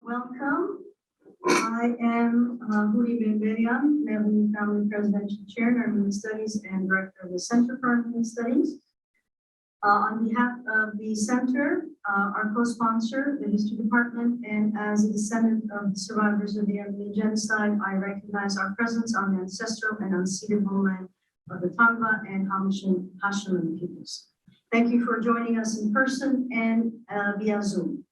Welcome. I am Houri Berberian, Meghrouni Family Presidential Chair in Armenian Studies and Director of the Center for Armenian Studies. On behalf of the Center, our co-sponsor, the History Department, and as a descendant of the survivors of the Armenian Genocide, I recognize our presence on the ancestral and unceded homeland of the Tangva and Hashim peoples. Thank you for joining us in person and via Zoom.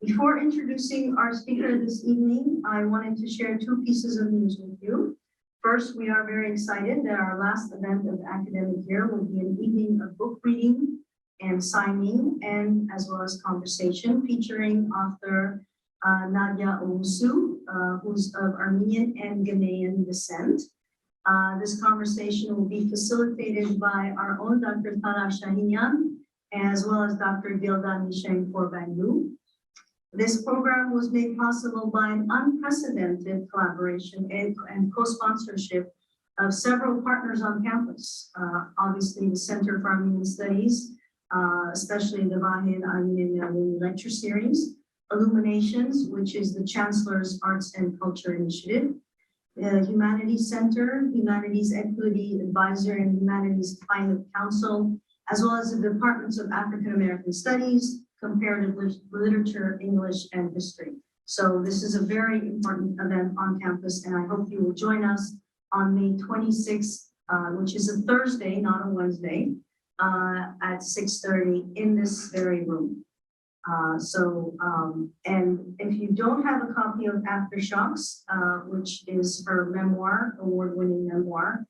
Before introducing our speaker this evening, I wanted to share two pieces of news with you. First, we are very excited that our last event of the academic year will be an evening of book reading and signing, and as well as conversation featuring author Nadia Owusu, who's of Armenian and Ghanaian descent. This conversation will be facilitated by our own Dr. Talar Shahinian, as well as Dr. Gilda Nisheng Forbangu. This program was made possible by an unprecedented collaboration and co-sponsorship of several partners on campus. Obviously, the Center for Armenian Studies, especially the Vahin Armenian Lecture Series, Illuminations, which is the Chancellor's Arts and Culture Initiative, the Humanities Center, Humanities Equity Advisor, and Humanities Climate Council, as well as the Departments of African American Studies, Comparative Literature, English, and History. So this is a very important event on campus, and I hope you will join us on May 26th, which is a Thursday, not a Wednesday, at 6:30 in this very room. And if you don't have a copy of Aftershocks, which is her memoir, award-winning memoir,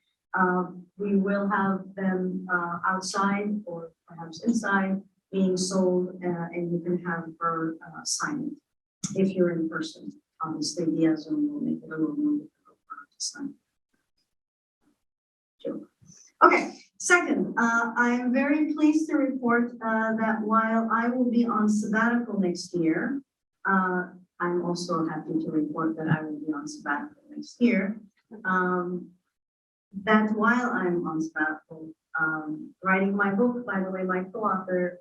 we will have them outside or perhaps inside being sold, and you can have her sign it if you're in person. Obviously, via Zoom will make it a little more difficult for her to sign. Joke. Okay, second, I am very pleased to report that while I will be on sabbatical next year, I'm also happy to report that I will be on sabbatical next year. That while I'm on sabbatical, writing my book, by the way, my co-author,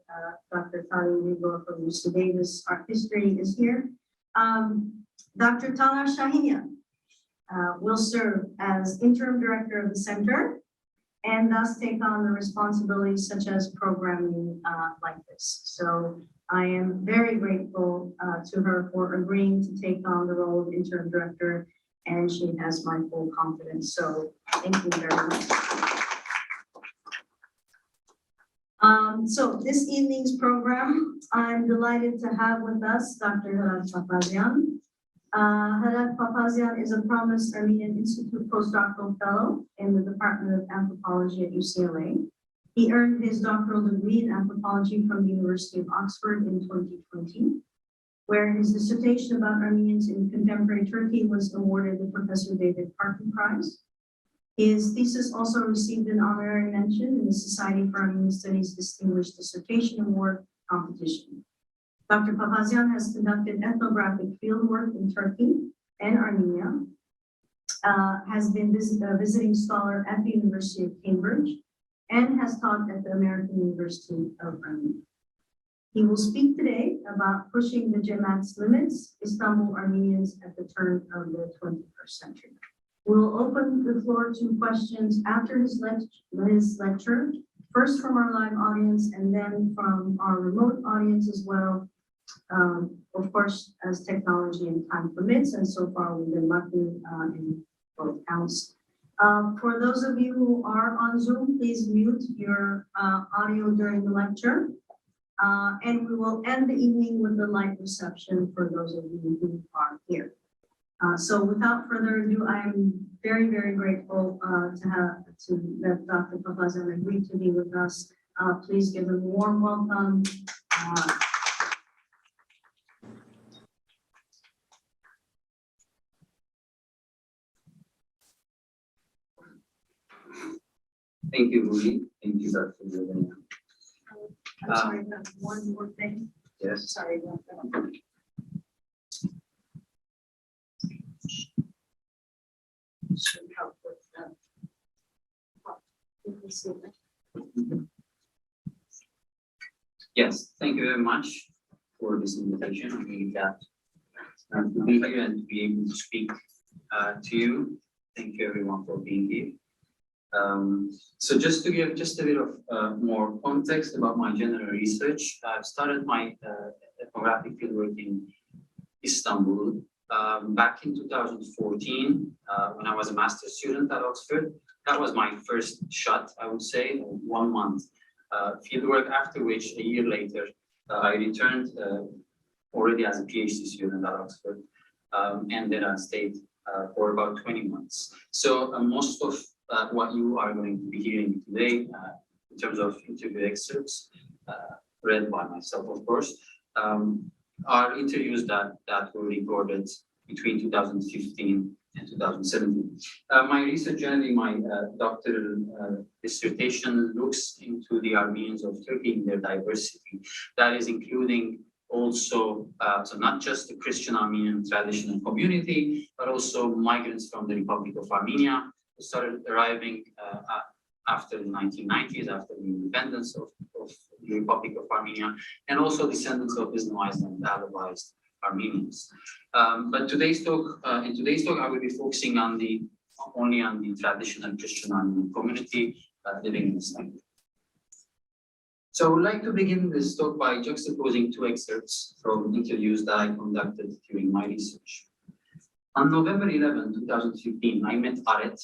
Dr. Tali Rigor from UC Davis Art History is here. Dr. Talar Shahinian will serve as interim director of the center and thus take on the responsibilities such as programming like this. So I am very grateful to her for agreeing to take on the role of interim director, and she has my full confidence. So thank you very much. So this evening's program, I'm delighted to have with us Dr. Hrag Papazian. Hrag Papazian is a promised Armenian Institute postdoctoral fellow in the Department of Anthropology at UCLA. He earned his doctoral degree in anthropology from the University of Oxford in 2020, where his dissertation about Armenians in contemporary Turkey was awarded the Professor David Parkin Prize. His thesis also received an honorary mention in the Society for Armenian Studies Distinguished Dissertation Award competition. Dr. Papazian has conducted ethnographic fieldwork in Turkey and Armenia, has been a visiting scholar at the University of Cambridge, and has taught at the American University of Armenia. He will speak today about pushing the Cemaat's limits, Istanbul Armenians at the turn of the 21st century. We'll open the floor to questions after his lecture, first from our live audience and then from our remote audience as well, of course, as technology and time permits, and so far we've been lucky in both counts. For those of you who are on Zoom, please mute your audio during the lecture, and we will end the evening with a light reception for those of you who are here. So without further ado, I am very, very grateful to let Dr. Papazian agree to be with us. Please give him a warm welcome. Thank you, Houri. Thank you, Dr. Dzovinar. I'm sorry, one more thing. Yes. Sorry about that. Should help with that. Yes, thank you very much for this invitation. I believe that to be here and to be able to speak to you. Thank you everyone for being here. So just to give just a bit of more context about my general research, I've started my ethnographic fieldwork in Istanbul back in 2014 when I was a master's student at Oxford. That was my first shot, I would say, 1 month fieldwork, after which a year later I returned already as a PhD student at Oxford, and then I stayed for about 20 months. So most of what you are going to be hearing today in terms of interview excerpts, read by myself, of course, are interviews that were recorded between 2015 and 2017. My research, generally my doctoral dissertation, looks into the Armenians of Turkey in their diversity. That is including also, so not just the Christian Armenian tradition and community, but also migrants from the Republic of Armenia who started arriving after the 1990s, after the independence of the Republic of Armenia, and also descendants of Islamized and Alawized Armenians. But in today's talk, I will be focusing on only on the traditional Christian Armenian community living in Istanbul. So I would like to begin this talk by juxtaposing two excerpts from interviews that I conducted during my research. On November 11, 2015, I met Aret,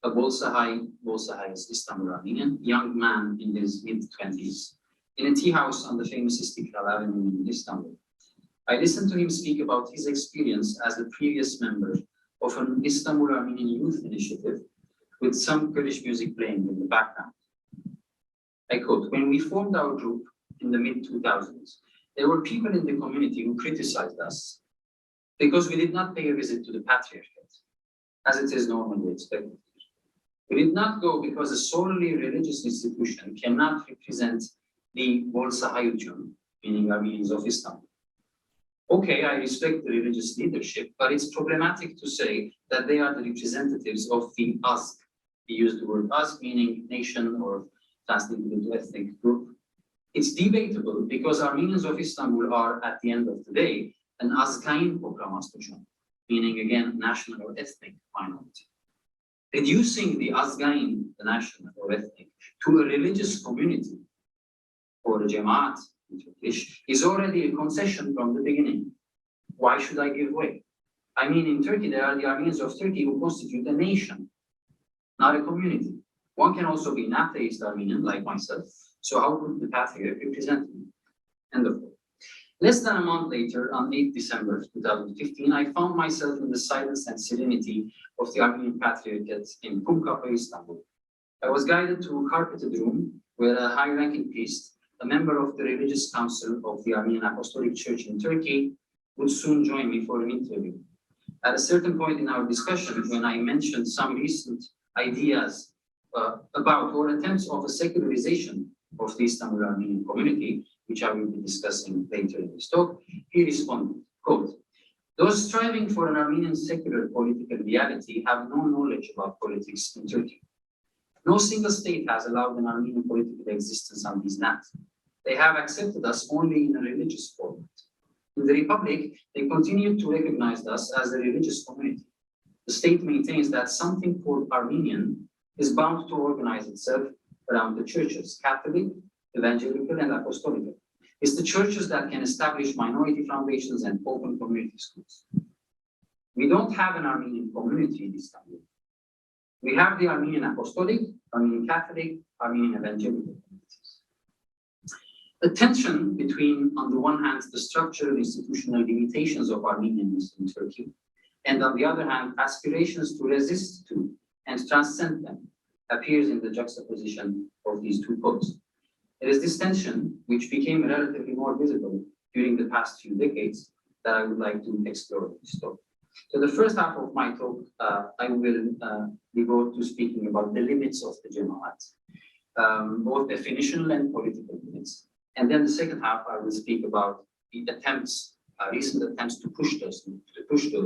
a Bolsahai is Istanbul Armenian, young man in his mid-20s, in a tea house on the famous Istiklal Avenue in Istanbul. I listened to him speak about his experience as a previous member of an Istanbul Armenian youth initiative with some Kurdish music playing in the background. I quote, "When we formed our group in the mid-2000s, there were people in the community who criticized us because we did not pay a visit to the Patriarchate, as it is normally expected. We did not go because a solely religious institution cannot represent the Bolsahayucun, meaning Armenians of Istanbul. Okay, I respect the religious leadership, but it's problematic to say that they are the representatives of the Azg. We use the word Azg, meaning nation or translated into ethnic group. It's debatable because Armenians of Istanbul are, at the end of the day, an Azgain population, meaning again, national or ethnic minority. Reducing the Azgain, the national or ethnic, to a religious community, or a Cemaat in Turkish, is already a concession from the beginning. Why should I give way? I mean, in Turkey, there are the Armenians of Turkey who constitute a nation, not a community. One can also be an atheist Armenian, like myself, so how could the Patriarch represent me?" End of quote. Less than a month later, on 8 December 2015, I found myself in the silence and serenity of the Armenian Patriarchate in Kumkapı, Istanbul. I was guided to a carpeted room where a high-ranking priest, a member of the religious council of the Armenian Apostolic Church in Turkey, would soon join me for an interview. At a certain point in our discussion, when I mentioned some recent ideas about or attempts of a secularization of the Istanbul Armenian community, which I will be discussing later in this talk, he responded, quote, "Those striving for an Armenian secular political reality have no knowledge about politics in Turkey. No single state has allowed an Armenian political existence on these lands. They have accepted us only in a religious format. In the Republic, they continue to recognize us as a religious community. The state maintains that something called Armenian is bound to organize itself around the churches, Catholic, Evangelical, and Apostolic. It's the churches that can establish minority foundations and open community schools. We don't have an Armenian community in Istanbul. We have the Armenian Apostolic, Armenian Catholic, Armenian Evangelical communities." The tension between, on the one hand, the structural institutional limitations of Armenians in Turkey, and on the other hand, aspirations to resist to and transcend them, appears in the juxtaposition of these two poles. It is this tension, which became relatively more visible during the past few decades, that I would like to explore in this talk. So the first half of my talk, I will devote to speaking about the limits of the Cemaat, both definitional and political limits. And then the second half, I will speak about the attempts, recent attempts to push those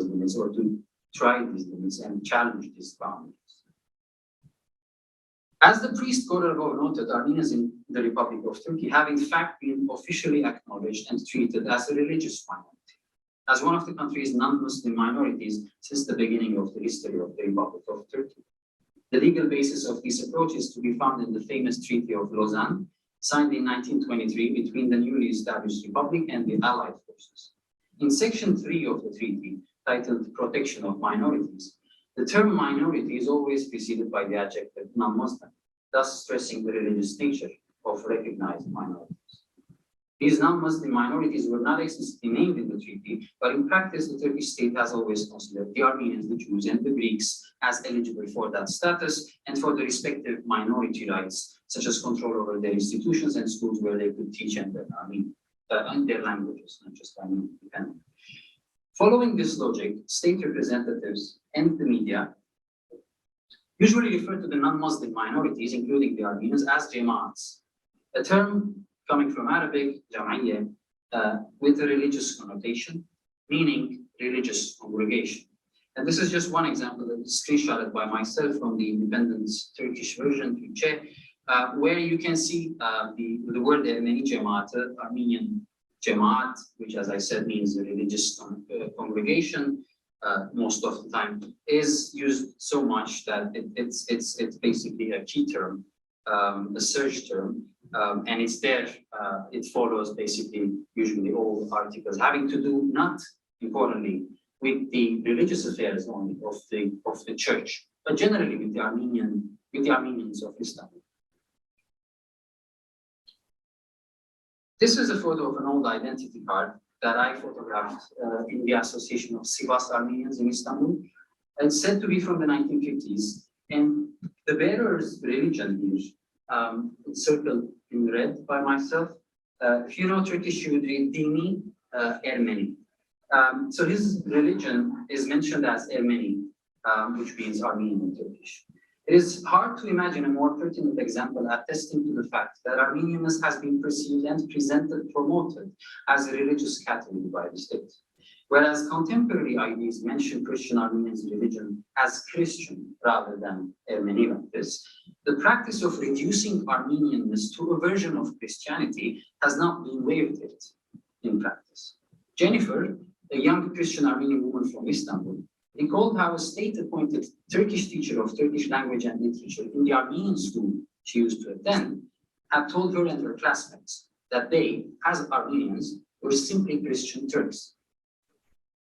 limits, or to try these limits and challenge these boundaries. As the priest Korelgov noted, Armenians in the Republic of Turkey have in fact been officially acknowledged and treated as a religious minority. as one of the country's non-Muslim minorities since the beginning of the history of the Republic of Turkey. The legal basis of this approach is to be found in the famous Treaty of Lausanne, signed in 1923 between the newly established Republic and the Allied forces. In Section 3 of the treaty, titled Protection of Minorities, the term minority is always preceded by the adjective non-Muslim, thus stressing the religious nature of recognized minorities. These non-Muslim minorities were not explicitly named in the treaty, but in practice, the Turkish state has always considered the Armenians, the Jews, and the Greeks as eligible for that status and for the respective minority rights, such as control over their institutions and schools where they could teach in their languages, not just Armenian. Following this logic, state representatives and the media usually refer to the non-Muslim minorities, including the Armenians, as Cemaats, a term coming from Arabic, jam'iyya, with a religious connotation, meaning religious congregation. And this is just one example that is screenshotted by myself from the independent Turkish version, Türkçe, where you can see the word Ermeni Cemaat, Armenian Cemaat, which, as I said, means a religious congregation, most of the time, is used so much that it's basically a key term, a search term. And it's there, it follows basically usually all articles having to do, not importantly, with the religious affairs only of the church, but generally with the Armenians of Istanbul. This is a photo of an old identity card that I photographed in the Association of Sivas Armenians in Istanbul. It's said to be from the 1950s, and the bearer's religion here, it's circled in red by myself. If you know Turkish, you would read Dini Ermeni. So his religion is mentioned as Ermeni, which means Armenian in Turkish. It is hard to imagine a more pertinent example attesting to the fact that Armenianness has been perceived and promoted as a religious category by the state. Whereas contemporary ideas mention Christian Armenians' religion as Christian rather than Ermeni like this, the practice of reducing Armenianness to a version of Christianity has not been waived yet in practice. Jennifer, a young Christian Armenian woman from Istanbul, recalled how a state-appointed Turkish teacher of Turkish language and literature in the Armenian school she used to attend had told her and her classmates that they, as Armenians, were simply Christian Turks.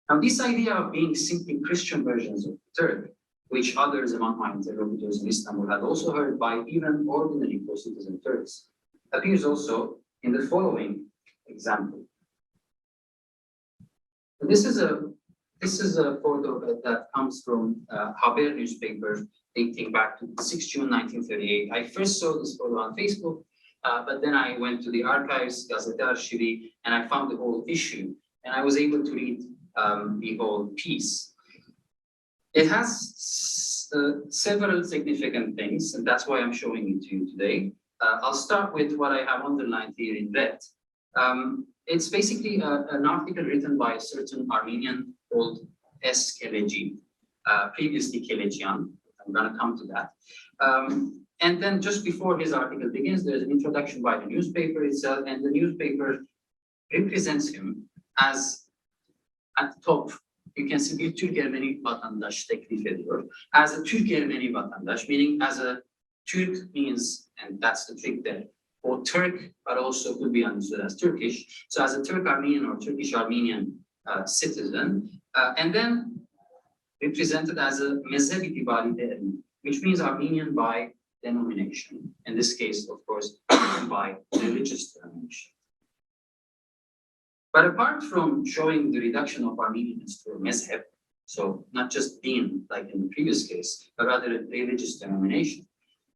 Now, this idea of being simply Christian versions of the Turk, which others among my interlocutors in Istanbul had also heard by even ordinary co-citizen Turks, appears also in the following example. And this is a photo that comes from Haber newspaper dating back to 6 June 1938. I first saw this photo on Facebook, but then I went to the archives, Gazete Arşivi, and I found the whole issue, and I was able to read the whole piece. It has several significant things, and that's why I'm showing it to you today. I'll start with what I have underlined here in red. It's basically an article written by a certain Armenian called S. Keleci, previously Kelechian. I'm going to come to that. And then just before his article begins, there's an introduction by the newspaper itself, and the newspaper represents him as, at the top, you can see bir Türk-Ermeni vatandaş teklif ediyor. As a Türk-Ermeni vatandaş, meaning as a Türk means, and that's the trick there, or Turk, but also could be understood as Turkish. So as a Turk-Armenian or Turkish-Armenian citizen, and then represented as a mezhebi itibariyle Ermeni, which means Armenian by denomination. In this case, of course, by religious denomination. But apart from showing the reduction of Armenians to a mezheb, so not just din, like in the previous case, but rather a religious denomination,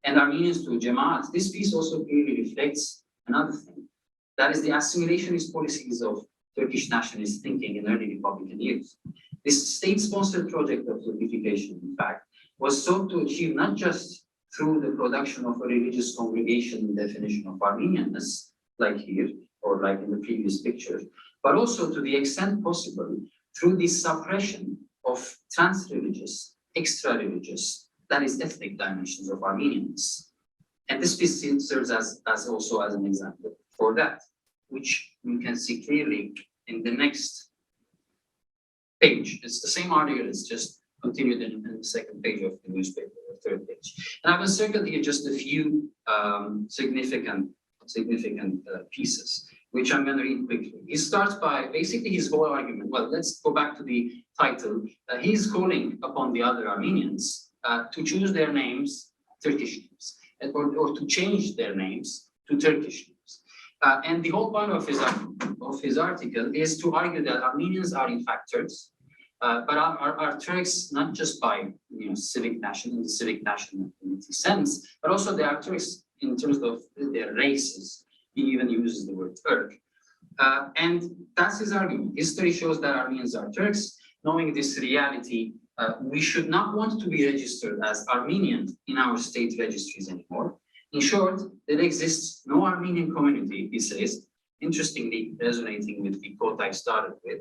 and Armenians to Cemaat, this piece also clearly reflects another thing. That is the assimilationist policies of Turkish nationalist thinking in early Republican years. This state-sponsored project of Turkification, in fact, was sought to achieve not just through the production of a religious congregation definition of Armenianness, like here, or like in the previous picture, but also to the extent possible through the suppression of trans-religious, extra-religious, that is ethnic dimensions of Armenianness. And this piece serves as also as an example for that, which you can see clearly in the next page. It's the same article, it's just continued in the second page of the newspaper, the third page. And I've circled here just a few significant pieces, which I'm going to read quickly. He starts by basically his whole argument. Well, let's go back to the title. He's calling upon the other Armenians to choose their names, Turkish names, or to change their names to Turkish names. And the whole point of his article is to argue that Armenians are in fact Turks, but are Turks not just by civic nationality sense, but also they are Turks in terms of their races. He even uses the word Turk. And that's his argument. History shows that Armenians are Turks. Knowing this reality, we should not want to be registered as Armenian in our state registries anymore. In short, there exists no Armenian community, he says, interestingly resonating with the quote I started with,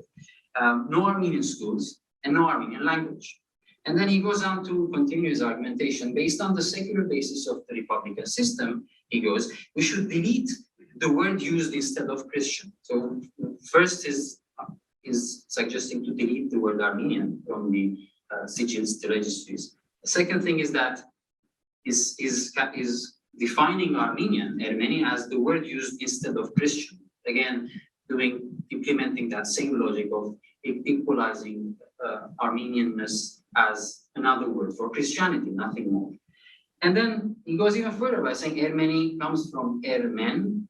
no Armenian schools and no Armenian language. And then he goes on to continue his argumentation. Based on the secular basis of the Republican system, he goes, we should delete the word used instead of Christian. So first is suggesting to delete the word Armenian from the sigils, the registries. The second thing is that is defining Armenian as the word used instead of Christian. Again, implementing that same logic of equalizing Armenianness as another word for Christianity, nothing more. And then he goes even further by saying Ermeni comes from Ermen,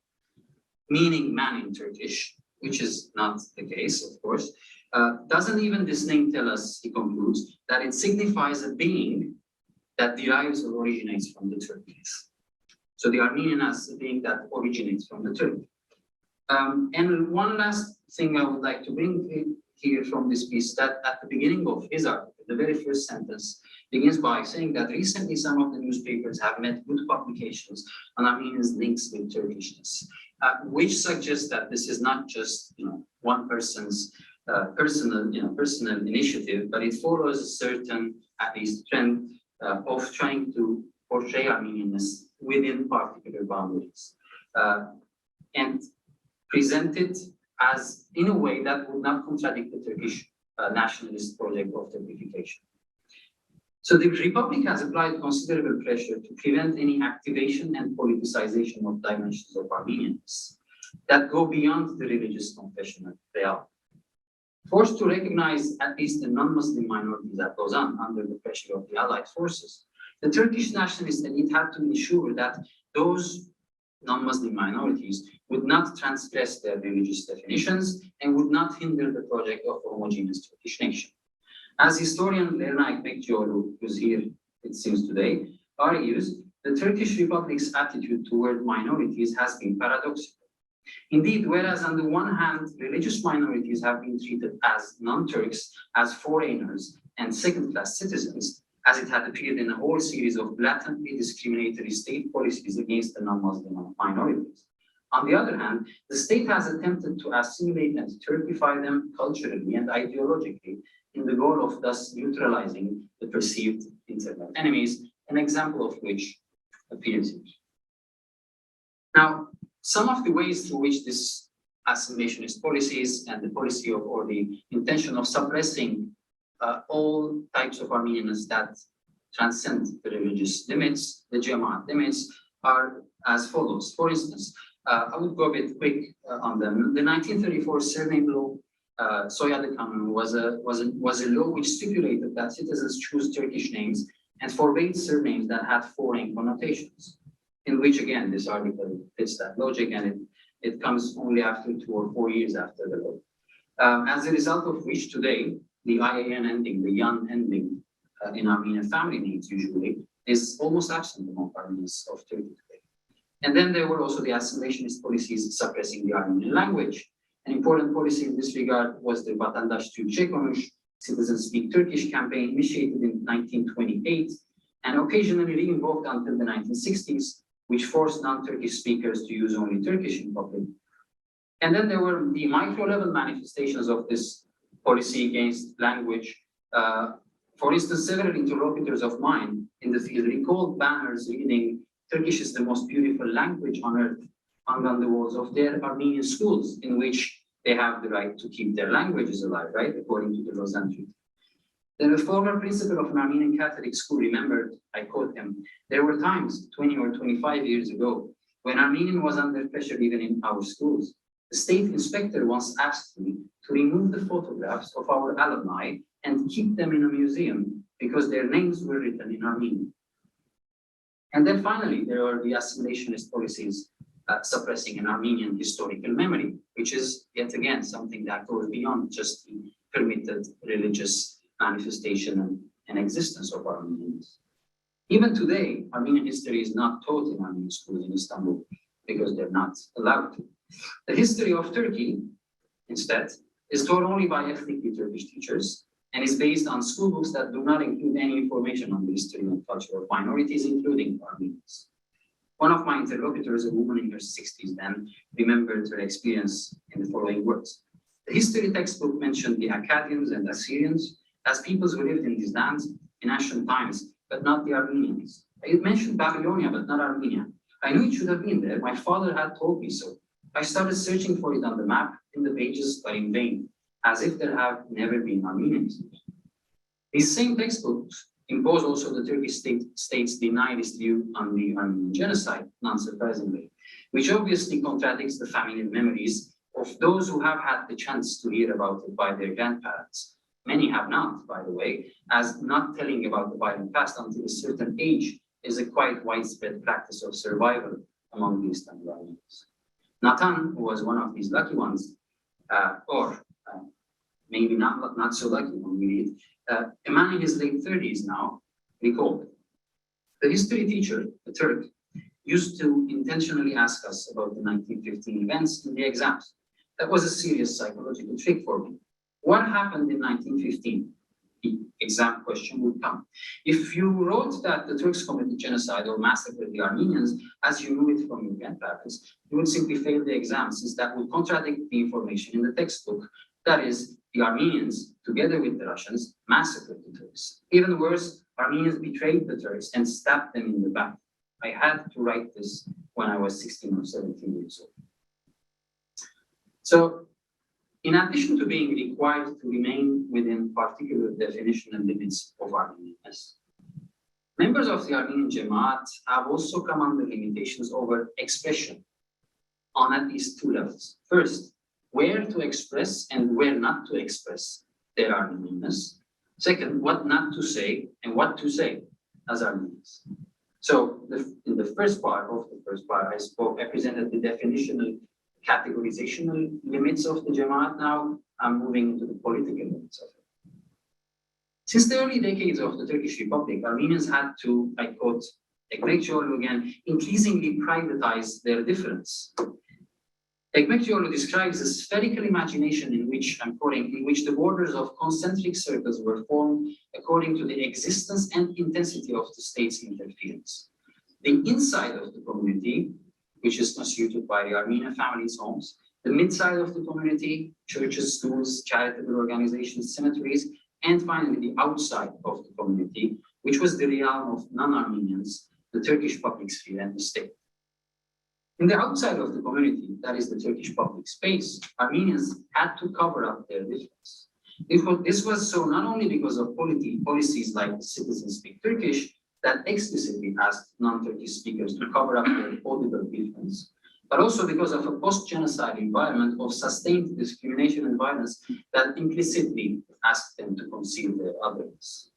meaning man in Turkish, which is not the case, of course. Doesn't even this name tell us, he concludes, that it signifies a being that derives or originates from the Turks. So the Armenian as a being that originates from the Turk. And one last thing I would like to bring here from this piece, that at the beginning of his article, the very first sentence begins by saying that recently some of the newspapers have made good publications on Armenians' links with Turkishness, which suggests that this is not just one person's personal initiative, but it follows a certain, at least, trend of trying to portray Armenianness within particular boundaries and present it as in a way that would not contradict the Turkish nationalist project of Turkification. So the Republic has applied considerable pressure to prevent any activation and politicization of dimensions of Armenianness that go beyond the religious confessional realm. Forced to recognize at least the non-Muslim minorities that goes on under the pressure of the Allied forces, the Turkish nationalist elite had to ensure that those non-Muslim minorities would not transgress their religious definitions and would not hinder the project of a homogeneous Turkish nation. As historian Lernaik Bekçioğlu, who's here, it seems today, argues, the Turkish Republic's attitude toward minorities has been paradoxical. Indeed, whereas on the one hand, religious minorities have been treated as non-Turks, as foreigners and second-class citizens, as it had appeared in a whole series of blatantly discriminatory state policies against the non-Muslim minorities. On the other hand, the state has attempted to assimilate and Turkify them culturally and ideologically in the goal of thus neutralizing the perceived internal enemies, an example of which appears here. Now, some of the ways through which this assimilationist policies and the policy of, or the intention of suppressing all types of Armenians that transcend the religious limits, the Cemaat limits, are as follows. For instance, I would go a bit quick on them. The 1934 surname law, Soyadı Kanunu, was a law which stipulated that citizens choose Turkish names and forbade surnames that had foreign connotations, in which, again, this article fits that logic, and it comes only after 2 or 4 years after the law. As a result of which today, the IAN ending, the yan ending in Armenian family names usually, is almost absent among Armenians of Turkey today. And then there were also the assimilationist policies suppressing the Armenian language. An important policy in this regard was the Vatandaş Türkçe Konuş, Citizens Speak Turkish campaign, initiated in 1928 and occasionally re-invoked until the 1960s, which forced non-Turkish speakers to use only Turkish in public. And then there were the micro-level manifestations of this policy against language. For instance, several interlocutors of mine in the field recalled banners reading, "Turkish is the most beautiful language on earth," hung on the walls of their Armenian schools, in which they have the right to keep their languages alive, right? According to the Lausanne Treaty. The former principal of an Armenian Catholic school remembered, I quote him, "There were times 20 or 25 years ago when Armenian was under pressure even in our schools. The state inspector once asked me to remove the photographs of our alumni and keep them in a museum because their names were written in Armenian." And then finally, there are the assimilationist policies suppressing an Armenian historical memory, which is yet again something that goes beyond just the permitted religious manifestation and existence of Armenians. Even today, Armenian history is not taught in Armenian schools in Istanbul because they're not allowed to. The history of Turkey, instead, is taught only by ethnically Turkish teachers and is based on school books that do not include any information on the history and culture of minorities, including Armenians. One of my interlocutors, a woman in her 60s then, remembered her experience in the following words. The history textbook mentioned the Akkadians and Assyrians as peoples who lived in these lands in ancient times, but not the Armenians. It mentioned Babylonia, but not Armenia. I knew it should have been there. My father had told me so. I started searching for it on the map, in the pages, but in vain, as if there have never been Armenians. These same textbooks impose also the Turkish state's denialist view on the Armenian genocide, non-surprisingly, which obviously contradicts the family memories of those who have had the chance to hear about it by their grandparents. Many have not, by the way, as not telling about the violent past until a certain age is a quite widespread practice of survival among the Istanbul Armenians. Nathan, who was one of these lucky ones, maybe not so lucky when we read, a man in his late 30s now, recalled, the history teacher, a Turk, used to intentionally ask us about the 1915 events in the exams. That was a serious psychological trick for me. What happened in 1915? The exam question would come. If you wrote that the Turks committed genocide or massacred the Armenians, as you knew it from your grandparents, you would simply fail the exam, since that would contradict the information in the textbook. That is, the Armenians, together with the Russians, massacred the Turks. Even worse, Armenians betrayed the Turks and stabbed them in the back. I had to write this when I was 16 or 17 years old. So, in addition to being required to remain within particular definition and limits of Armenianness, members of the Armenian Cemaat have also come under limitations over expression on at least two levels. First, where to express and where not to express their Armenianness. Second, what not to say and what to say as Armenians. So in the first part, I presented the definitional categorizational limits of the Cemaat. Now I'm moving into the political limits of it. Since the early decades of the Turkish Republic, Armenians had to, I quote, again, increasingly privatize their difference. Ekmekcioglu describes a spherical imagination in which, I'm quoting, in which the borders of concentric circles were formed according to the existence and intensity of the state's interference. The inside of the community, which is constituted by the Armenian families' homes, the mid-side of the community, churches, schools, charitable organizations, cemeteries, and finally the outside of the community, which was the realm of non-Armenians, the Turkish public sphere and the state. In the outside of the community, that is the Turkish public space, Armenians had to cover up their difference. This was so not only because of policies like Citizens Speak Turkish that explicitly asked non-Turkish speakers to cover up their audible difference, but also because of a post-genocide environment of sustained discrimination and violence that implicitly asked them to conceal their otherness.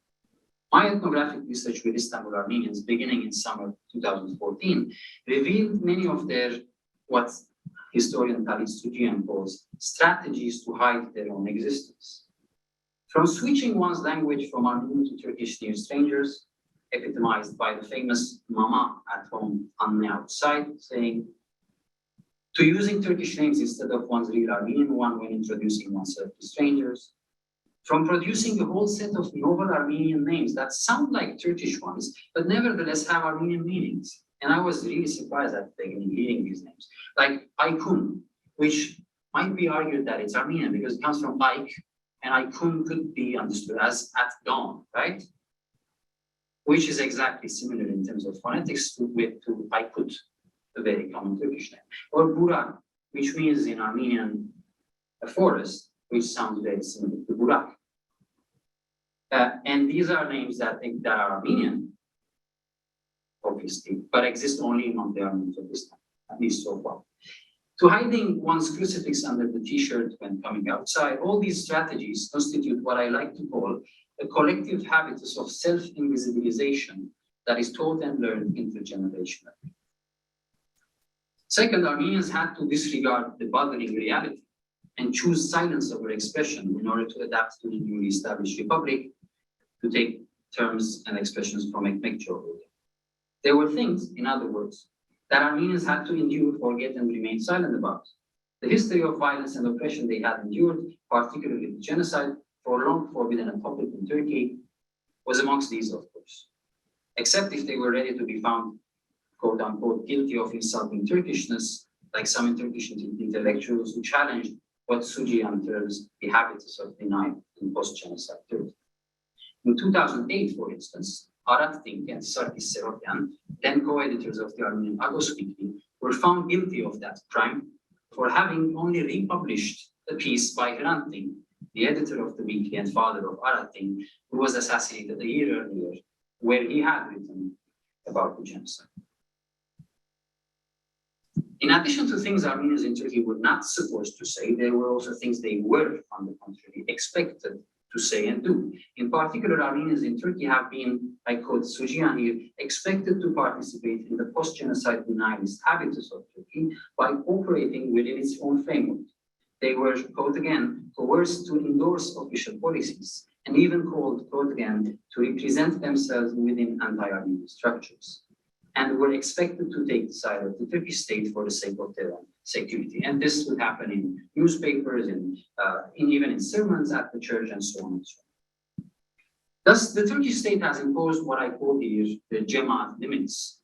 My ethnographic research with Istanbul Armenians, beginning in summer 2014, revealed many of their, what historian Talit Sujian calls, strategies to hide their own existence. From switching one's language from Armenian to Turkish near strangers, epitomized by the famous mama at home, anne outside, saying, to using Turkish names instead of one's real Armenian one when introducing oneself to strangers, from producing a whole set of novel Armenian names that sound like Turkish ones, but nevertheless have Armenian meanings. And I was really surprised at the beginning reading these names, like Aykun, which might be argued that it's Armenian because it comes from Ayk, and Aykun could be understood as at dawn, right? Which is exactly similar in terms of phonetics to Aykut, a very common Turkish name. Or Burak, which means in Armenian, a forest, which sounds very similar to Burak. And these are names that are Armenian, obviously, but exist only among the Armenians of this time, at least so far. To hiding one's crucifix under the t-shirt when coming outside, all these strategies constitute what I like to call a collective habitus of self-invisibilization that is taught and learned intergenerationally. Second, Armenians had to disregard the bothering reality and choose silence over expression in order to adapt to the newly established republic, to take terms and expressions from Meghrouni. There were things, in other words, that Armenians had to endure, forget, and remain silent about. The history of violence and oppression they had endured, particularly the genocide, for long forbidden a topic in Turkey, was amongst these, of course. Except if they were ready to be found, quote unquote, guilty of insulting Turkishness, like some Turkish intellectuals who challenged what Sujian terms the habitus of denial in post-genocide Turkey. In 2008, for instance, Arat Dink and Sarkis Seropian, then co-editors of the Armenian Agos Weekly, were found guilty of that crime for having only republished a piece by Hrag, the editor of the weekly and father of Arat Dink, who was assassinated a year earlier, where he had written about the genocide. In addition to things Armenians in Turkey were not supposed to say, there were also things they were, on the contrary, expected to say and do. In particular, Armenians in Turkey have been, I quote Sujian here, expected to participate in the post-genocide denialist habitus of Turkey by operating within its own framework. They were, quote again, coerced to endorse official policies and even called, quote again, to represent themselves within anti-Armenian structures, and were expected to take the side of the Turkish state for the sake of their own security. And this would happen in newspapers, even in sermons at the church, and so on and so on. Thus, the Turkish state has imposed what I call here the Cemaat limits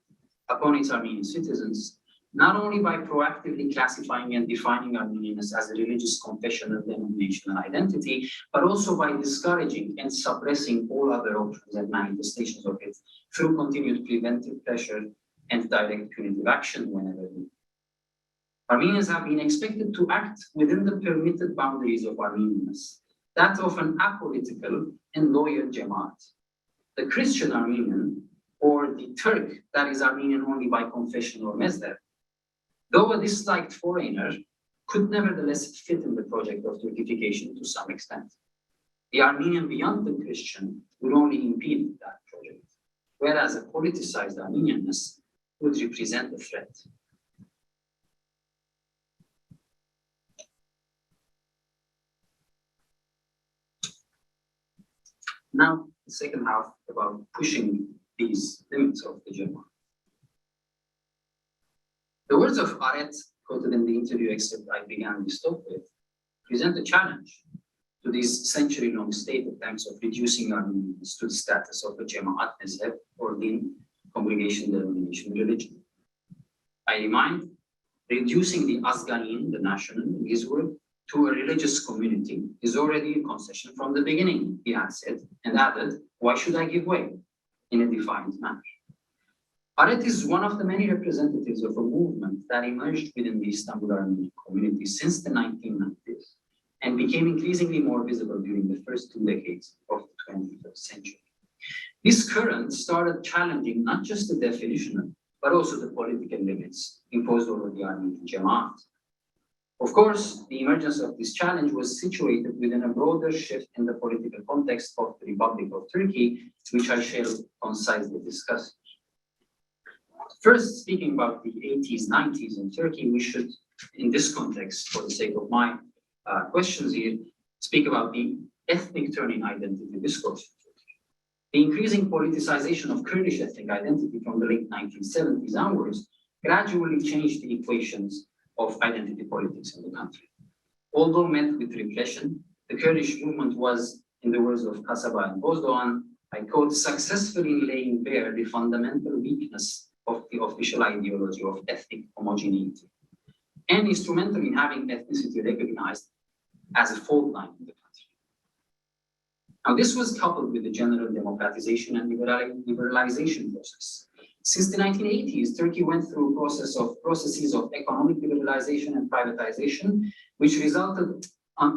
upon its Armenian citizens, not only by proactively classifying and defining Armenians as a religious confessional denominational identity, but also by discouraging and suppressing all other options and manifestations of it through continued preventive pressure and direct punitive action whenever needed. Armenians have been expected to act within the permitted boundaries of Armenianness, that of an apolitical and loyal Cemaat. The Christian Armenian, or the Turk that is Armenian only by confession or mezheb, though a disliked foreigner, could nevertheless fit in the project of Turkification to some extent. The Armenian beyond the Christian would only impede that project, whereas a politicized Armenianness would represent a threat. Now, the second half about pushing these limits of the Cemaat. The words of Aret, quoted in the interview excerpt I began this talk with, present a challenge to these century-long state attempts of reducing Armenians to the status of a Cemaat mezheb or din, congregation denomination religion. I remind, reducing the Azganin, the national, in his word, to a religious community is already a concession from the beginning, he had said, and added, why should I give way? In a defiant manner. Aret is one of the many representatives of a movement that emerged within the Istanbul Armenian community since the 1990s and became increasingly more visible during the first 2 decades of the 21st century. This current started challenging not just the definition, but also the political limits imposed over the Armenian Cemaat. Of course, the emergence of this challenge was situated within a broader shift in the political context of the Republic of Turkey, which I shall concisely discuss. First, speaking about the 80s, 90s in Turkey, we should, in this context, for the sake of my questions here, speak about the ethnic turning identity discourse. The increasing politicization of Kurdish ethnic identity from the late 1970s onwards gradually changed the equations of identity politics in the country. Although met with repression, the Kurdish movement was, in the words of Kasaba and Postdoctoral, I quote, successfully laying bare the fundamental weakness of the official ideology of ethnic homogeneity, and instrumental in having ethnicity recognized as a fault line in the country. Now, this was coupled with the general democratization and liberalization process. Since the 1980s, Turkey went through processes of economic liberalization and privatization, which resulted,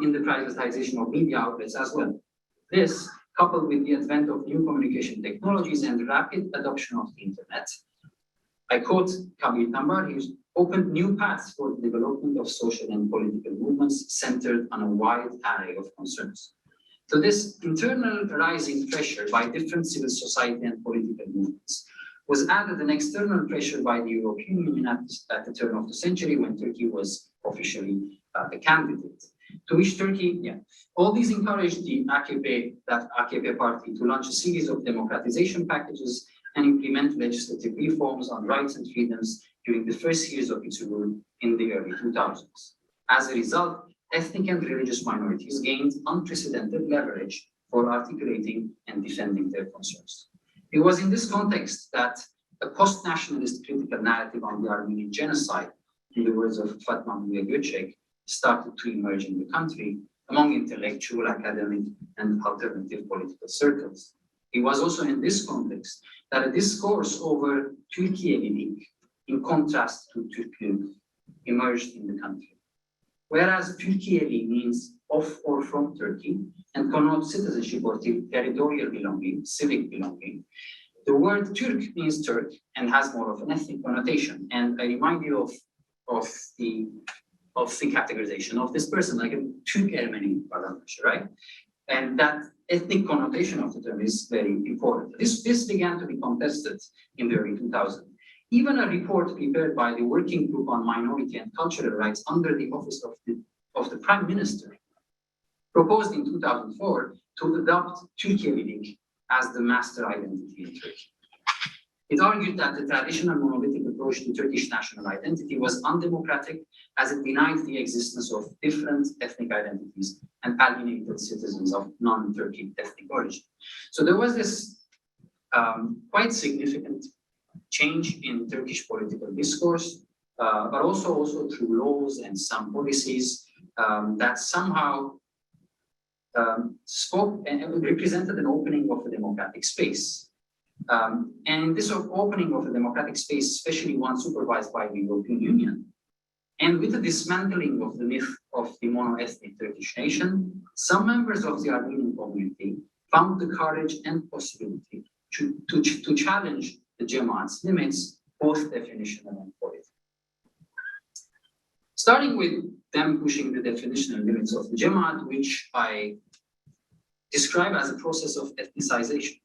in the privatization of media outlets as well. This, coupled with the advent of new communication technologies and rapid adoption of the internet, I quote Kabir Tambar, he opened new paths for the development of social and political movements centered on a wide array of concerns. So this internal rising pressure by different civil society and political movements was added an external pressure by the European Union at the turn of the century when Turkey was officially a candidate. To which Turkey, all these encouraged the AKP party to launch a series of democratization packages and implement legislative reforms on rights and freedoms during the first years of its rule in the early 2000s. As a result, ethnic and religious minorities gained unprecedented leverage for articulating and defending their concerns. It was in this context that a post-nationalist critical narrative on the Armenian genocide, in the words of Fatma Göçek, started to emerge in the country among intellectual, academic, and alternative political circles. It was also in this context that a discourse over Türkiye'lilik, in contrast to Türklük, emerged in the country. Whereas Türkiye'li means of or from Turkey and connotes citizenship or territorial belonging, civic belonging, the word Turk means Turk and has more of an ethnic connotation. And I remind you of the categorization of this person, like a Türk Ermeni, right? And that ethnic connotation of the term is very important. This began to be contested in the early 2000s. Even a report prepared by the Working Group on Minority and Cultural Rights under the office of the Prime Minister proposed in 2004 to adopt Türkiye'lilik as the master identity in Turkey. It argued that the traditional monolithic approach to Turkish national identity was undemocratic as it denied the existence of different ethnic identities and alienated citizens of non-Turkic ethnic origin. So there was this quite significant change in Turkish political discourse, but also through laws and some policies that somehow spoke and represented an opening of a democratic space. And this opening of a democratic space, especially one supervised by the European Union, and with the dismantling of the myth of the mono-ethnic Turkish nation, some members of the Armenian community found the courage and possibility to challenge the Cemaat's limits, both definitional and political. Starting with them pushing the definitional limits of the Cemaat, which I describe as a process of ethnicization,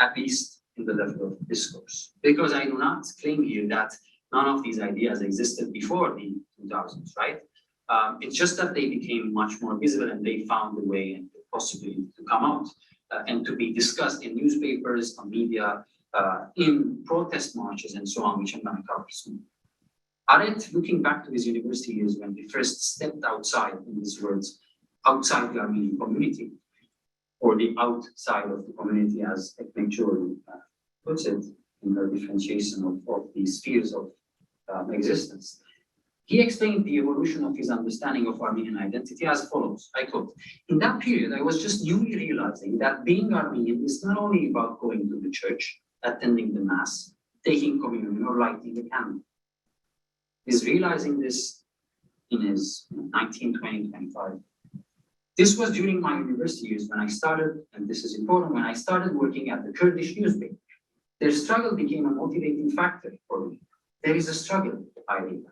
at least in the level of discourse. Because I do not claim here that none of these ideas existed before the 2000s, right? It's just that they became much more visible and they found a way and the possibility to come out and to be discussed in newspapers, on media, in protest marches and so on, which I'm going to cover soon. Aret, looking back to his university years when he first stepped outside, in his words, outside the Armenian community, or the outside of the community, as Meghrouni puts it in her differentiation of the spheres of existence. He explained the evolution of his understanding of Armenian identity as follows, I quote, "In that period, I was just newly realizing that being Armenian is not only about going to the church, attending the mass, taking communion, or lighting a candle." He's realizing this in his 19, 20, 25. This was during my university years when I started, and this is important, when I started working at the Kurdish newspaper. Their struggle became a motivating factor for me. There is a struggle, I realized.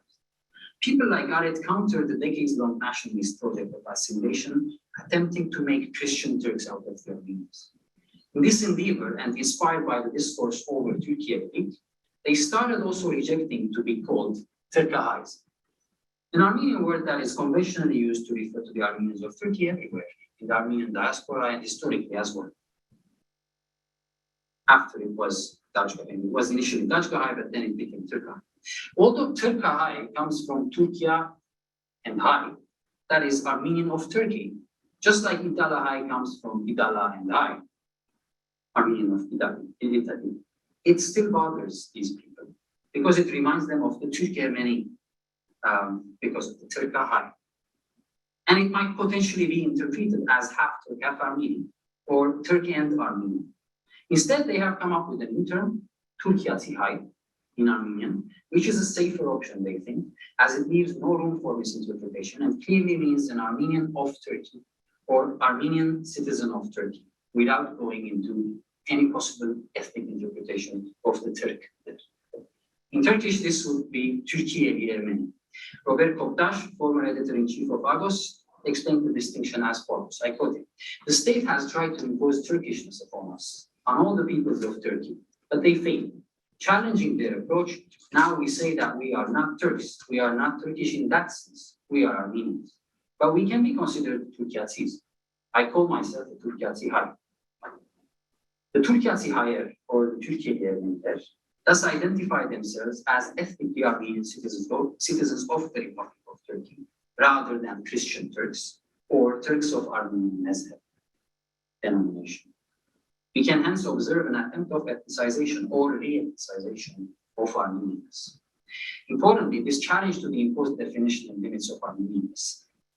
People like Aret countered the decades-long nationalist project of assimilation, attempting to make Christian Turks out of the Armenians. In this endeavor, and inspired by the discourse over Türkiye'lilik, they started also rejecting to be called Turkahais, an Armenian word that is conventionally used to refer to the Armenians of Turkey everywhere, in the Armenian diaspora and historically as well. After it was Dajgahai, it was initially Dajgahai, but then it became Turkahai. Although Turkahai comes from Turkia and Hai, that is Armenian of Turkey, just like Idalahai comes from Idala and Hai, Armenian of Italy. It still bothers these people because it reminds them of the Türk Ermeni, because of the Turkahai. And it might potentially be interpreted as half Turk, half Armenian, or Turkey and Armenian. Instead, they have come up with a new term, Türkiye-Hai, in Armenian, which is a safer option, they think, as it leaves no room for misinterpretation and clearly means an Armenian of Turkey or Armenian citizen of Turkey, without going into any possible ethnic interpretation of the Turk. In Turkish, this would be Türkiye Ermeni. Robert Koptaş, former editor-in-chief of Agos, explained the distinction as follows. I quote him: "The state has tried to impose Turkishness upon us, on all the peoples of Turkey, but they failed. Challenging their approach, now we say that we are not Turks. We are not Turkish in that sense. We are Armenians. But we can be considered Türkiatsis. I call myself a Türkiatsi Hayır. The Türkiatsi Hayır, or the Türkiye Ermeniler, thus identify themselves as ethnically Armenian citizens of the Republic of Turkey, rather than Christian Turks or Turks of Armenian Mezheb denomination. We can hence observe an attempt of ethnicization or re-ethnicization of Armenians. Importantly, this challenge to the imposed definition and limits of Armenians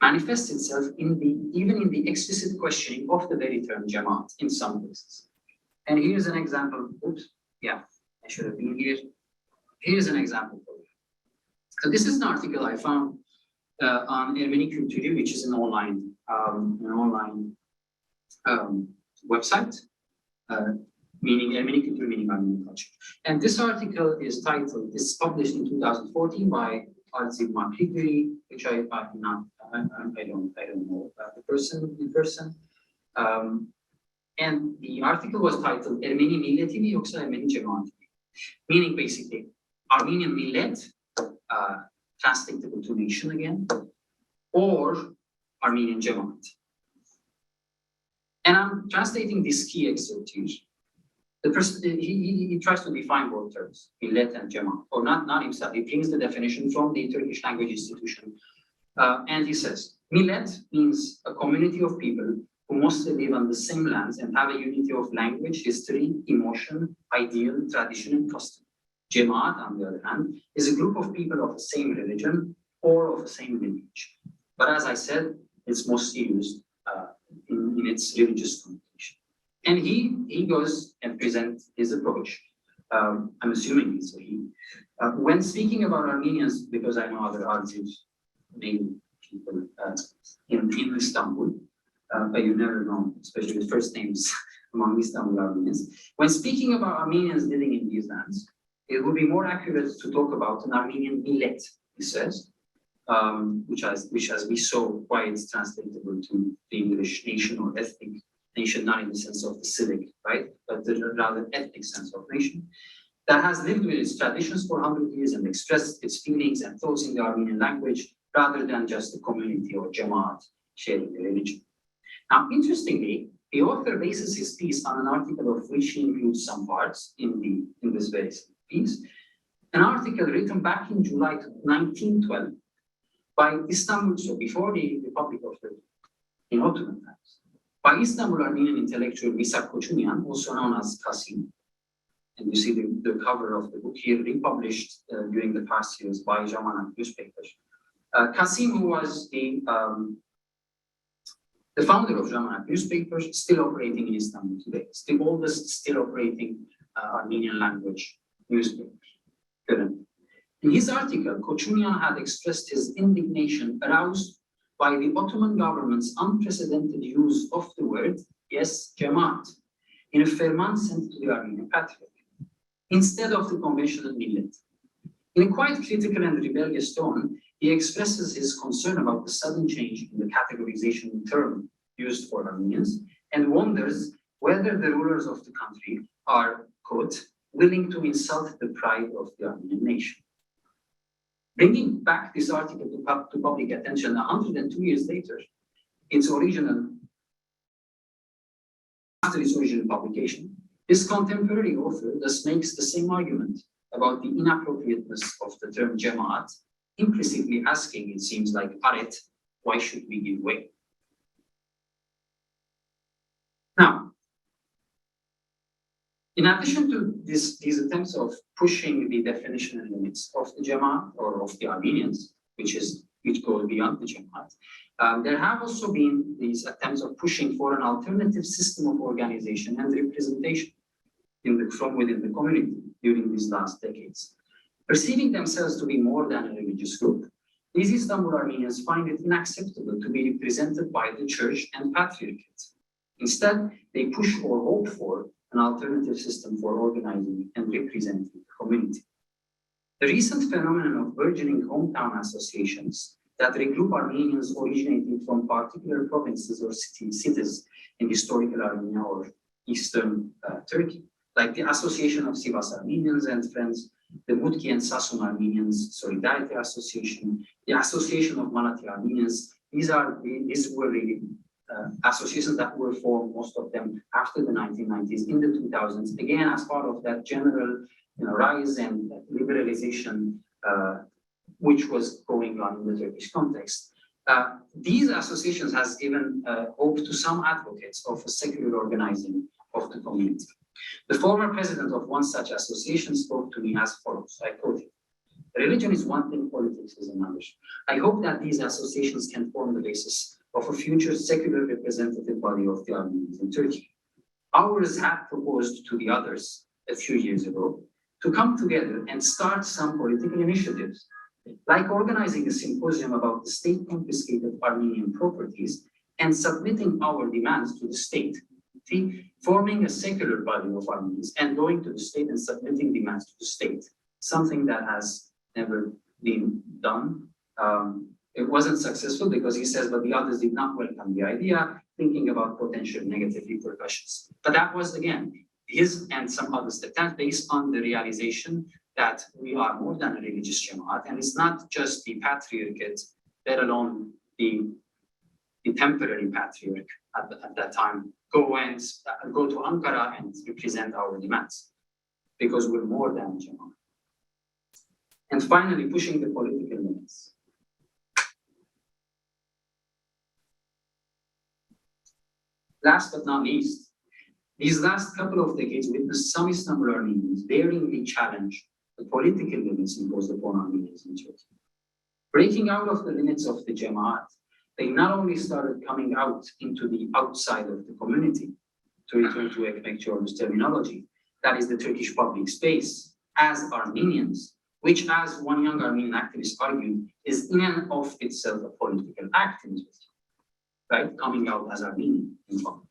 manifests itself even in the explicit questioning of the very term Cemaat in some cases. And here's an example. Oops, yeah, I should have been here. Here's an example for you. So this is an article I found on Ermeni Kültürü, which is an online website, meaning Ermeni Kültürü, meaning Armenian culture. And this article is titled, it's published in 2014 by Meghrouni, which I don't know the person in person. And the article was titled Ermeni Milleti mi yoksa Ermeni Cemaati, meaning basically Armenian millet, translatable to nation again, or Armenian Cemaat. And I'm translating this key excerpt here. The person he tries to define both terms, millet and Cemaat, or not himself. He brings the definition from the Turkish language institution, and he says millet means a community of people who mostly live on the same lands and have a unity of language, history, emotion, ideal, tradition, and custom. Cemaat, on the other hand, is a group of people of the same religion or of the same lineage. But as I said, it's mostly used in its religious connotation. And he goes and presents his approach. I'm assuming he's a he. When speaking about Armenians, because I know other Argives, many people in Istanbul, but you never know, especially the first names among Istanbul Armenians. When speaking about Armenians living in these lands, it would be more accurate to talk about an Armenian millet, he says, which as we saw, why it's translatable to the English nation or ethnic nation, not in the sense of the civic, right, but the rather ethnic sense of nation, that has lived with its traditions for 100 years and expressed its feelings and thoughts in the Armenian language, rather than just a community or Cemaat sharing the religion. Now, interestingly, the author bases his piece on an article of which he includes some parts in this very piece, an article written back in July 1912 by Istanbul, so before the Republic of Turkey, in Ottoman times, by Istanbul Armenian intellectual Misak Kochunian, also known as Kasim. And you see the cover of the book here, republished during the past years by Zamanak newspapers. Kasim, who was the founder of Zamanak newspapers, still operating in Istanbul today. It's the oldest still operating Armenian language newspaper. In his article, Kochunian had expressed his indignation aroused by the Ottoman government's unprecedented use of the word, yes, Cemaat, in a firman sent to the Armenian Patriarch, instead of the conventional millet. In a quite critical and rebellious tone, he expresses his concern about the sudden change in the categorization term used for Armenians and wonders whether the rulers of the country are, quote, willing to insult the pride of the Armenian nation. Bringing back this article to public attention 102 years later, after its original publication, this contemporary author thus makes the same argument about the inappropriateness of the term Cemaat, implicitly asking, it seems like, Aret, why should we give way? Now, in addition to these attempts of pushing the definition and limits of the Cemaat or of the Armenians, which goes beyond the Cemaat, there have also been these attempts of pushing for an alternative system of organization and representation from within the community during these last decades. Perceiving themselves to be more than a religious group, these Istanbul Armenians find it unacceptable to be represented by the church and patriarchate. Instead, they push or hope for an alternative system for organizing and representing the community. The recent phenomenon of burgeoning hometown associations that regroup Armenians originating from particular provinces or cities in historical Armenia or Eastern Turkey, like the Association of Sivas Armenians and Friends, the Mutki and Sasun Armenians Solidarity Association, the Association of Malatya Armenians. These were really associations that were formed, most of them after the 1990s, in the 2000s, again as part of that general rise and liberalization which was going on in the Turkish context. These associations has given hope to some advocates of a secular organizing of the community. The former president of one such association spoke to me as follows, I quote him: "Religion is one thing, politics is another. I hope that these associations can form the basis of a future secular representative body of the Armenians in Turkey. Ours had proposed to the others a few years ago to come together and start some political initiatives, like organizing a symposium about the state-confiscated Armenian properties and submitting our demands to the state, forming a secular body of Armenians and going to the state and submitting demands to the state, something that has never been done. It wasn't successful because he says, but the others did not welcome the idea, thinking about potential negative repercussions. But that was, again, his and some others' attempt based on the realization that we are more than a religious Cemaat, and it's not just the patriarchate, let alone the temporary patriarch at that time, go to Ankara and represent our demands, because we're more than Cemaat. And finally, pushing the political limits. Last but not least, these last couple of decades witnessed some Istanbul Armenians daringly challenge the political limits imposed upon Armenians in Turkey. Breaking out of the limits of the Cemaat, they not only started coming out into the outside of the community, to return to Ekmekçioğlu's terminology, that is the Turkish public space, as Armenians, which, as one young Armenian activist argued, is in and of itself a political act in Turkey, right? Coming out as Armenian in public.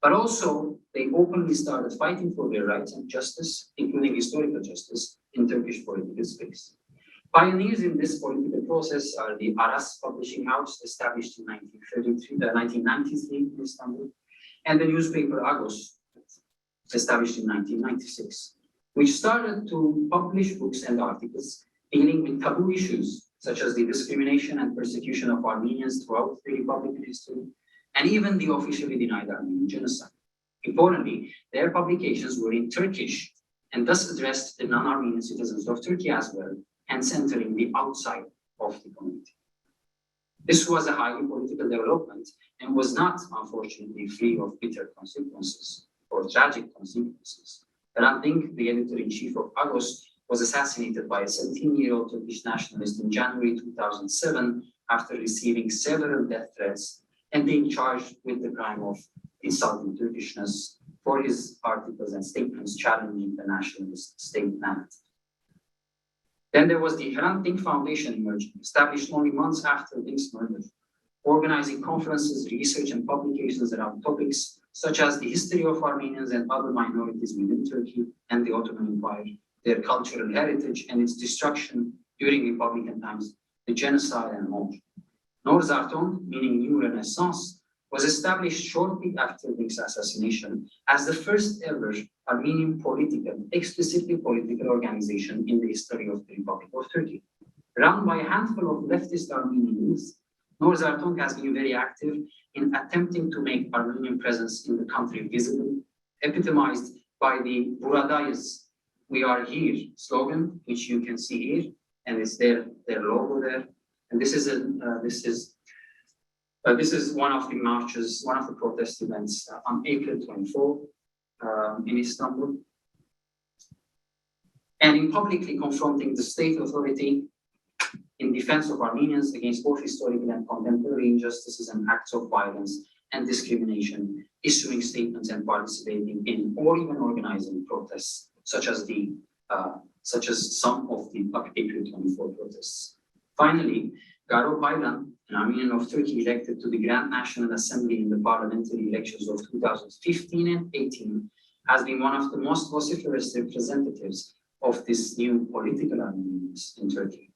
But also, they openly started fighting for their rights and justice, including historical justice, in Turkish political space. Pioneers in this political process are the Aras Publishing House, established in 1993 in Istanbul, and the newspaper Agos, established in 1996, which started to publish books and articles dealing with taboo issues, such as the discrimination and persecution of Armenians throughout the Republican history, and even the officially denied Armenian genocide. Importantly, their publications were in Turkish and thus addressed the non-Armenian citizens of Turkey as well, and centering the outside of the community. This was a highly political development and was not, unfortunately, free of bitter consequences or tragic consequences. Hrag, the editor-in-chief of Agos, was assassinated by a 17-year-old Turkish nationalist in January 2007 after receiving several death threats and being charged with the crime of insulting Turkishness for his articles and statements challenging the nationalist state narrative. Then there was the Hrant Dink Foundation emerging, established only months after Dink's murder, organizing conferences, research, and publications around topics such as the history of Armenians and other minorities within Turkey and the Ottoman Empire, their cultural heritage and its destruction during Republican times, the genocide, and more. Nor Zartong, meaning New Renaissance, was established shortly after Dink's assassination as the first ever Armenian explicitly political organization in the history of the Republic of Turkey. Run by a handful of leftist Armenians, Nor Zartong has been very active in attempting to make Armenian presence in the country visible, epitomized by the Buradayız, "We are here" slogan, which you can see here, and it's their logo there. And this is one of the marches, one of the protest events on April 24 in Istanbul. And in publicly confronting the state authority in defense of Armenians against both historical and contemporary injustices and acts of violence and discrimination, issuing statements and participating in or even organizing protests, such as the such as some of the April 24 protests. Finally, Garo Baylan, an Armenian of Turkey, elected to the Grand National Assembly in the parliamentary elections of 2015 and 18, has been one of the most vociferous representatives of this new political Armenians in Turkey,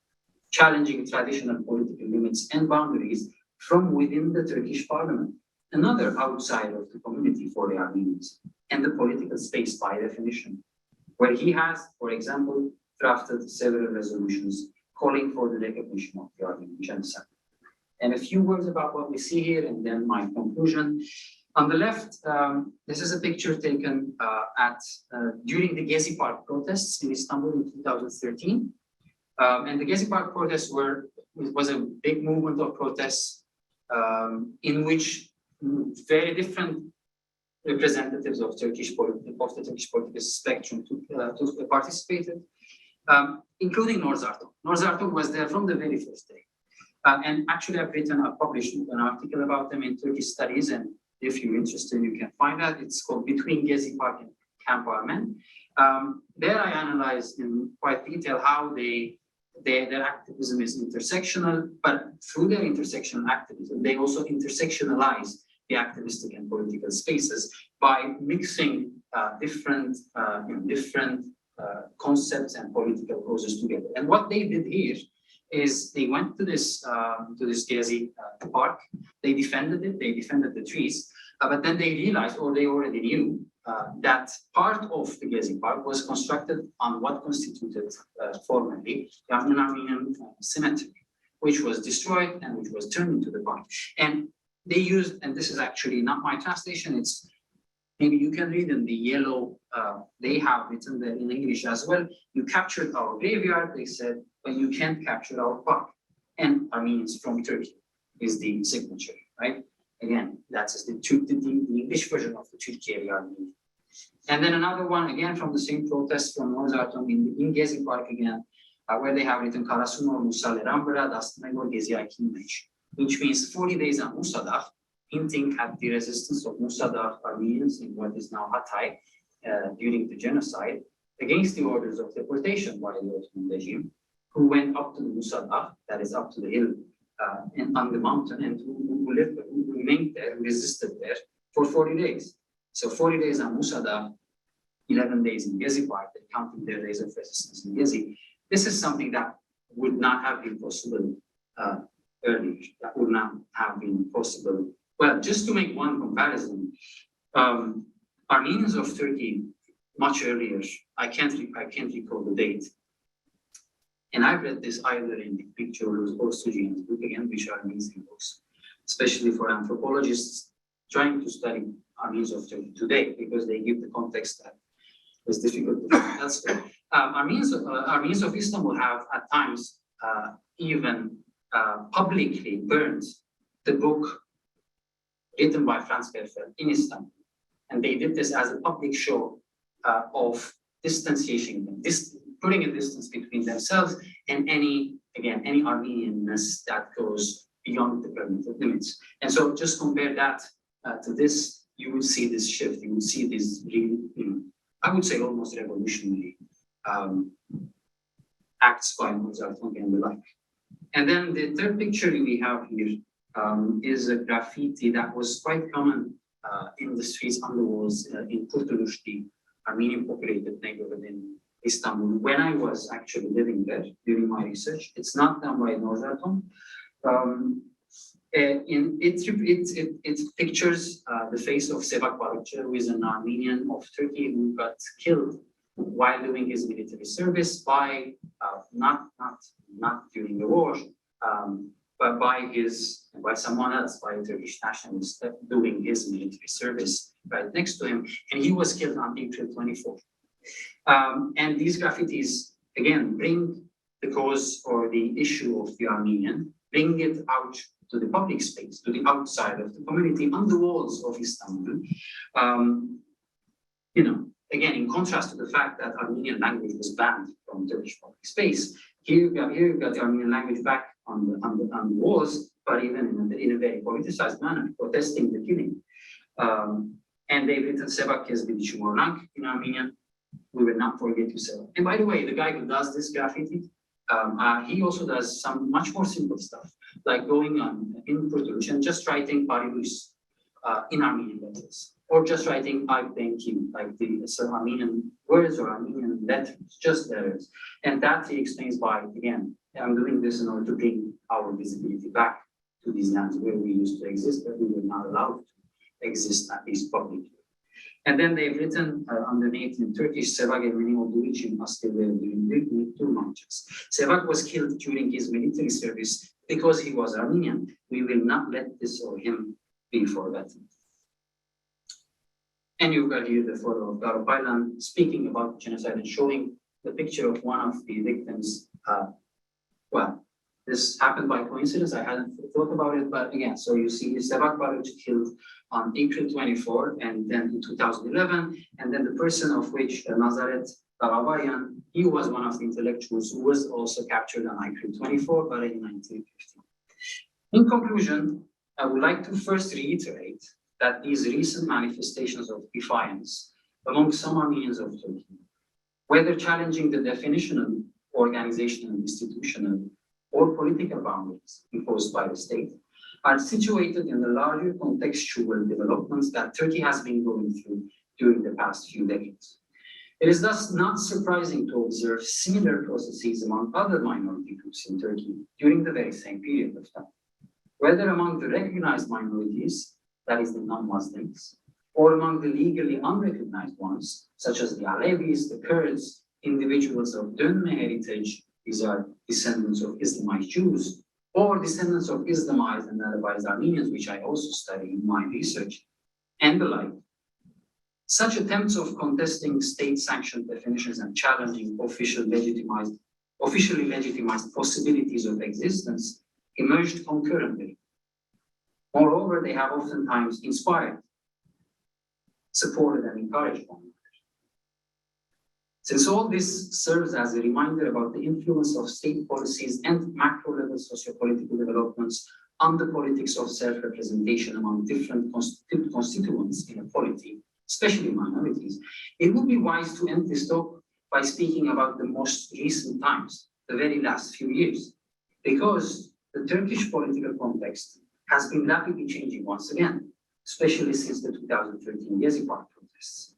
challenging traditional political limits and boundaries from within the Turkish parliament, another outside of the community for the Armenians, and the political space by definition, where he has, for example, drafted several resolutions calling for the recognition of the Armenian genocide. And a few words about what we see here, and then my conclusion. On the left, this is a picture taken during the Gezi Park protests in Istanbul in 2013. And the Gezi Park protests was a big movement of protests in which very different representatives of the Turkish political spectrum participated, including Nur Zartuq. Nur Zartuq was there from the very first day. And actually, I've published an article about them in Turkish Studies, and if you're interested, you can find that. It's called Between Gezi Park and Camp Armen. There I analyzed in quite detail how their activism is intersectional, but through their intersectional activism, they also intersectionalize the activistic and political spaces by mixing different concepts and political causes together. And what they did here is they went to this Gezi Park, they defended it, they defended the trees, but then they realized, or they already knew, that part of the Gezi Park was constructed on what constituted formerly the Armenian cemetery, which was destroyed and which was turned into the park. And they used, and this is actually not my translation, it's maybe you can read in the yellow, they have written there in English as well. You captured our graveyard, they said, but you can't capture our park. And Armenians from Turkey is the signature, right? Again, that's the English version of the Turkey Armenian. And then another one, again, from the same protest from Nur Zartuq in Gezi Park again, where they have written Karasuno Musa Lerambra Dastmego Gezi Akimech, which means 40 days on Musadagh, hinting at the resistance of Musadagh Armenians in what is now Hatay during the genocide against the orders of deportation by the Ottoman regime, who went up to the Musadagh, that is up to the hill and on the mountain, and who remained there, who resisted there for 40 days. So 40 days on Musadagh, 11 days in Gezi Park, counting their days of resistance in Gezi. This is something that would not have been possible earlier. That would not have been possible. Well, just to make one comparison, Armenians of Turkey much earlier, I can't recall the date. And I've read this either in the picture or Sujian's book again, which are amazing books, especially for anthropologists trying to study Armenians of Turkey today, because they give the context that is difficult to find elsewhere. Armenians of Istanbul have at times even publicly burned the book written by Franz Werfel in Istanbul. And they did this as a public show of distanciation, putting a distance between themselves and any Armenianness that goes beyond the permitted limits. And so just compare that to this, you will see this shift, you will see this really, I would say almost revolutionary acts by Nur Zartuq and the like. And then the third picture we have here is a graffiti that was quite common in the streets, on the walls in Kurtuluş, the Armenian populated neighborhood in Istanbul, when I was actually living there during my research. It's not done by Nur Zartuq. It pictures the face of Sebak Balıkçı, who is an Armenian of Turkey who got killed while doing his military service by, not during the war, but by someone else, by a Turkish nationalist doing his military service right next to him. And he was killed on April 24th. And these graffitis, again, bring the cause or the issue of the Armenian, bring it out to the public space, to the outside of the community, on the walls of Istanbul. Again, in contrast to the fact that Armenian language was banned from Turkish public space, here you've got the Armenian language back on the walls, but even in a very politicized manner, protesting the killing. And they've written Sebak Kezbidi Chumornak in Armenian, we will not forget to sell. And by the way, the guy who does this graffiti, he also does some much more simple stuff, like going on in Portuguese and just writing Paribus in Armenian letters, or just writing I thank you, like the Armenian words or Armenian letters, just letters. And that he explains by, again, I'm doing this in order to bring our visibility back to these lands where we used to exist, but we were not allowed to exist, at least publicly. And then they've written underneath in Turkish, Sevak Ermeni olduğu için askerleri durmamışız. Sevak was killed during his military service because he was Armenian. We will not let this or him be forgotten. And you've got here the photo of Garo Paylan speaking about genocide and showing the picture of one of the victims. Well, this happened by coincidence. I hadn't thought about it, but again, so you see Sevak Baruch killed on April 24, and then in 2011, and then the person of which Nazaret Berberian, he was one of the intellectuals who was also captured on April 24, but in 1950. In conclusion, I would like to first reiterate that these recent manifestations of defiance among some Armenians of Turkey, whether challenging the definition of organizational, institutional, or political boundaries imposed by the state, are situated in the larger contextual developments that Turkey has been going through during the past few decades. It is thus not surprising to observe similar processes among other minority groups in Turkey during the very same period of time, whether among the recognized minorities, that is the non-Muslims, or among the legally unrecognized ones, such as the Alevis, the Kurds, individuals of Dönme heritage, these are descendants of Islamized Jews, or descendants of Islamized and Arabized Armenians, which I also study in my research, and the like. Such attempts of contesting state-sanctioned definitions and challenging officially legitimized possibilities of existence emerged concurrently. Moreover, they have oftentimes inspired, supported, and encouraged one another. Since all this serves as a reminder about the influence of state policies and macro-level socio-political developments on the politics of self-representation among different constituents in a polity, especially minorities, it would be wise to end this talk by speaking about the most recent times, the very last few years, because the Turkish political context has been rapidly changing once again, especially since the 2013 Gezi Park protests.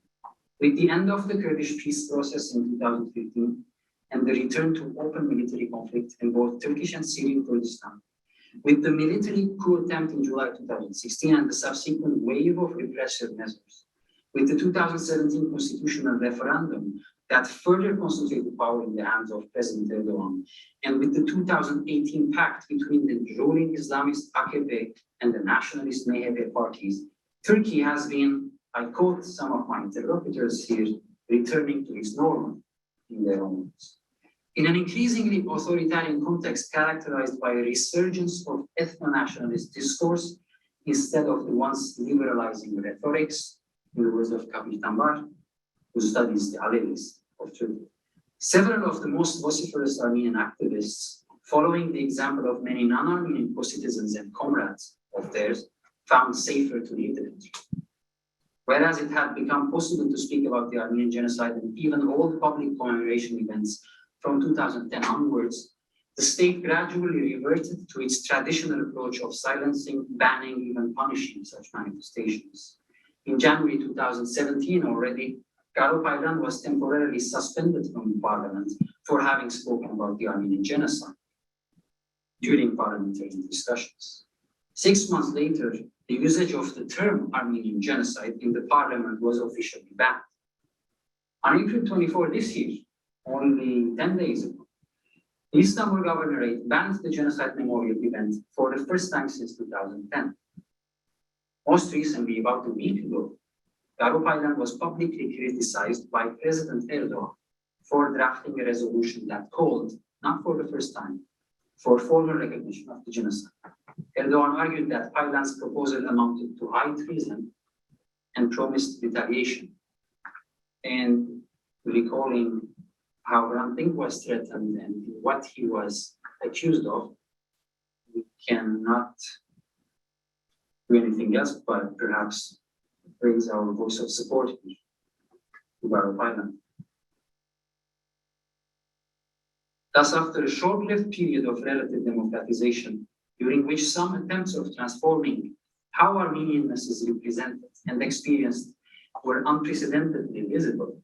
With the end of the Kurdish peace process in 2015 and the return to open military conflict in both Turkish and Syrian Kurdistan, with the military coup attempt in July 2016 and the subsequent wave of repressive measures, with the 2017 constitutional referendum that further concentrated power in the hands of President Erdogan, and with the 2018 pact between the ruling Islamist AKP and the nationalist MHP parties, Turkey has been, I quote some of my interlocutors here, returning to its normal in their own words. In an increasingly authoritarian context characterized by a resurgence of ethno-nationalist discourse instead of the once liberalizing rhetorics, in the words of Kabir Tambar, who studies the Alevis of Turkey. Several of the most vociferous Armenian activists, following the example of many non-Armenian co-citizens and comrades of theirs, found safer to leave the country. Whereas it had become possible to speak about the Armenian genocide and even hold public commemoration events from 2010 onwards, the state gradually reverted to its traditional approach of silencing, banning, even punishing such manifestations. In January 2017 already, Garo Paylan was temporarily suspended from the parliament for having spoken about the Armenian genocide during parliamentary discussions. 6 months later, the usage of the term Armenian genocide in the parliament was officially banned. On April 24 this year, only 10 days ago, the Istanbul Governorate banned the genocide memorial event for the first time since 2010. Most recently, about a week ago, Garo Paylan was publicly criticized by President Erdogan for drafting a resolution that called, not for the first time, for formal recognition of the genocide. Erdogan argued that Paylan's proposal amounted to high treason and promised retaliation. And recalling how Hrant Dink was threatened and what he was accused of, we cannot do anything else but perhaps raise our voice of support to Garo Paylan. Thus, after a short-lived period of relative democratization, during which some attempts of transforming how Armenianness is represented and experienced were unprecedentedly visible,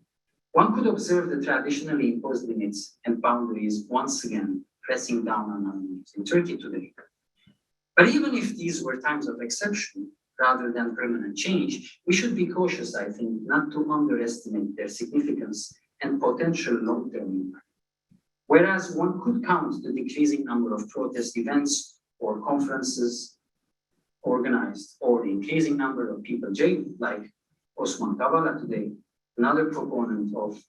one could observe the traditionally imposed limits and boundaries once again pressing down on Armenians in Turkey today. But even if these were times of exception rather than permanent change, we should be cautious, I think, not to underestimate their significance and potential long-term impact. Whereas one could count the decreasing number of protest events or conferences organized, or the increasing number of people jailed, like Osman Kavala today, another proponent of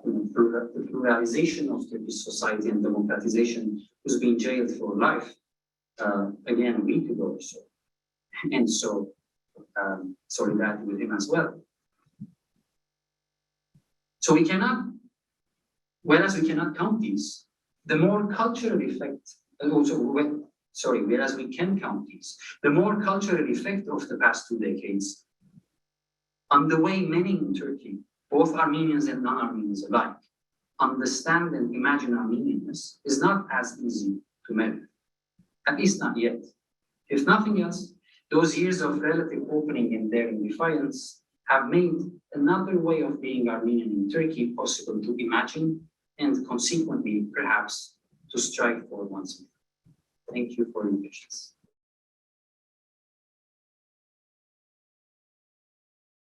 the pluralization of Turkish society and democratization, who's been jailed for life, again a week ago or so. And so, solidarity with him as well. So we cannot, whereas we cannot count these, the more cultural effect, whereas we can count these, the more cultural effect of the past 2 decades on the way many in Turkey, both Armenians and non-Armenians alike, understand and imagine Armenianness is not as easy to measure, at least not yet. If nothing else, those years of relative opening and daring defiance have made another way of being Armenian in Turkey possible to imagine and consequently, perhaps, to strive for once more. Thank you for your patience.